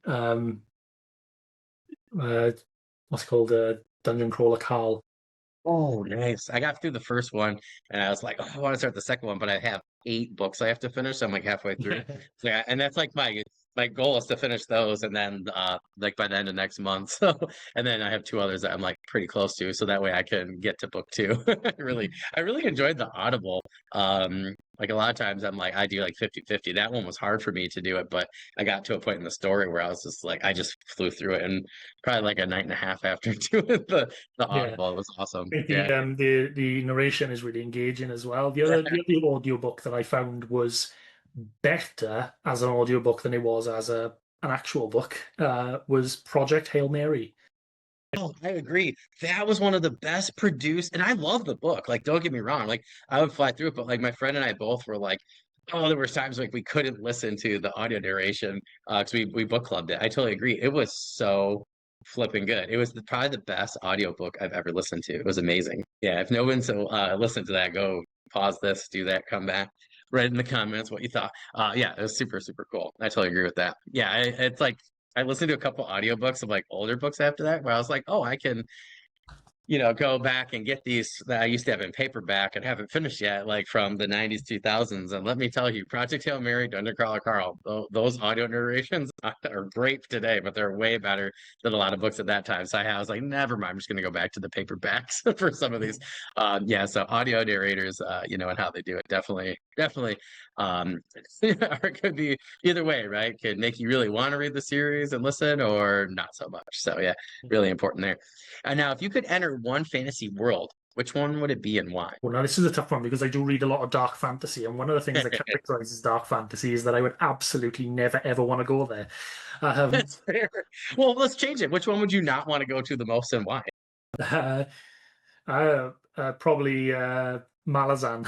uh, what's it called, Dungeon Crawler Carl. Oh, nice. I got through the first one and I was like, oh, I want to start the second one, but I have 8 books I have to finish. So I'm like halfway through. So yeah, and that's like my goal is to finish those and then like by the end of next month. So and then I have 2 others that I'm like pretty close to. So that way I can get to book 2. I really enjoyed the Audible. Like a lot of times I'm like I do like 50-50. That one was hard for me to do it, but I got to a point in the story where I was just like I just flew through it and probably like a night and a half after doing the Yeah. Audible. It was awesome. I think Yeah. the narration is really engaging as well. The other audiobook that I found was better as an audiobook than it was as an actual book was Project Hail Mary. Oh, I agree. That was one of the best produced, and I love the book. Like, don't get me wrong. Like, I would fly through it, but like my friend and I both were like, oh, there was times like we couldn't listen to the audio narration because we book clubbed it. I totally agree. It was so flipping good. It was probably the best audiobook I've ever listened to. It was amazing. Yeah, if no one's listened to that, go pause this, do that, come back, write in the comments what you thought. Yeah, it was super, super cool. I totally agree with that. Yeah, it's like I listened to a couple audiobooks of like older books after that where I was like, oh, I can go back and get these that I used to have in paperback and haven't finished yet, like from the 90s, 2000s. And let me tell you, Project Hail Mary, Dungeon Crawler Carl, those audio narrations are great today, but they're way better than a lot of books at that time. So I was like, never mind, I'm just going to go back to the paperbacks for some of these. Yeah, so audio narrators, and how they do it definitely or it could be either way, right? Could make you really want to read the series and listen or not so much. So yeah, really important there. And now, if you could enter one fantasy world, which one would it be and why? Well, now this is a tough one because I do read a lot of dark fantasy, and one of the things that characterizes dark fantasy is that I would absolutely never ever want to go there. That's fair. Well, let's change it. Which one would you not want to go to the most and why? Uh, Probably Malazan.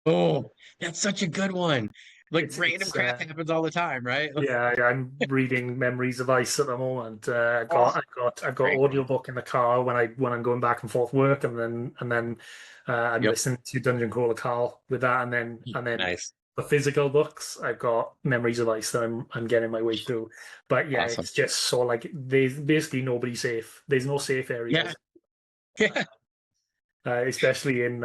Oh, that's such a good one. Like It's random it's crap happens all the time, right? Yeah, I'm reading Memories of Ice at the moment. Oh, I've got great one. audiobook in the car when I'm going back and forth work, and then I'm Yep. listening to Dungeon Crawler Carl with that, and then Nice. the physical books I've got Memories of Ice that I'm getting my way through. But yeah, Awesome. it's just so like there's basically nobody safe. There's no safe Yeah. areas, Yeah. especially in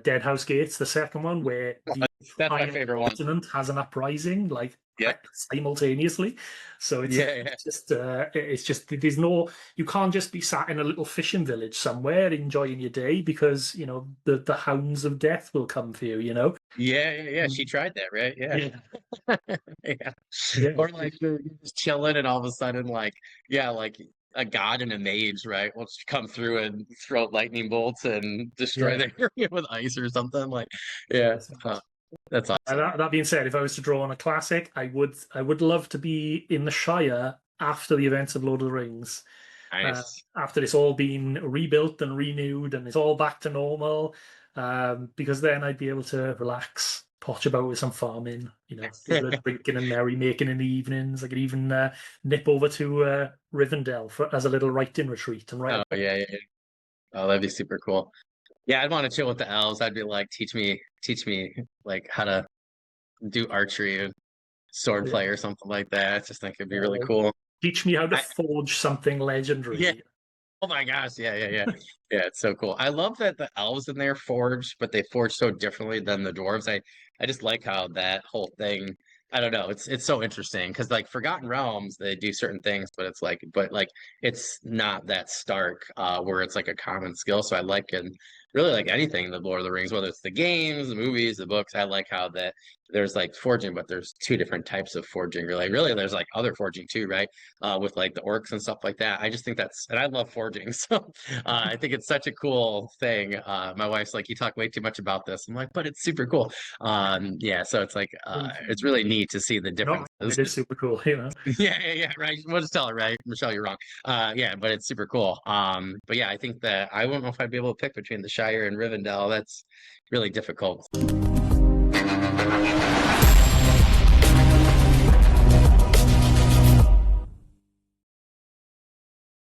Dead House Gates, the second one, where the That's my entire favorite one. continent has an uprising, like Yep. simultaneously. So Yeah. Yeah. it's just there's no you can't just be sat in a little fishing village somewhere enjoying your day because the hounds of death will come for you. Yeah. Yeah. Yeah. She tried that, right? Yeah. Yeah, Yeah. yeah, Or like you're just chilling and all of a sudden like yeah, like a god and a mage, right? Will just come through and throw lightning bolts and destroy yeah. the area with ice or something. Like, yeah. That's awesome. That being said, if I was to draw on a classic, I would love to be in the Shire after the events of Lord of the Rings. Nice. After it's all been rebuilt and renewed and it's all back to normal, because then I'd be able to relax, potch about with some farming, do a bit of drinking and merrymaking in the evenings. I could even nip over to Rivendell as a little writing retreat and write. Oh yeah, yeah, yeah. Oh, that'd be super cool. Yeah, I'd want to chill with the elves. I'd be like, teach me like how to do archery and sword Yeah. play or something like that. I just think it'd be really cool. Teach me how to I, forge something yeah. legendary. Oh my gosh. Yeah, yeah, yeah. Yeah, it's so cool. I love that the elves in there forge, but they forge so differently than the dwarves. I just like how that whole thing, I don't know, it's so interesting because like Forgotten Realms, they do certain things, but it's not that stark where it's like a common skill. So I like and really like anything in the Lord of the Rings, whether it's the games, the movies, the books. I like how that there's like forging, but there's two different types of forging. Really there's like other forging too, right? With like the orcs and stuff like that. I just think and I love forging. So I think it's such a cool thing. My wife's like, you talk way too much about this. I'm like, but it's super cool. Yeah, so it's like, it's really neat to see the No, differences. it is super cool. Yeah, yeah, yeah, right. We'll just tell her, right? Michelle, you're wrong. Yeah, but it's super cool. But yeah, I think that I won't know if I'd be able to pick between the Shire and Rivendell. That's really difficult.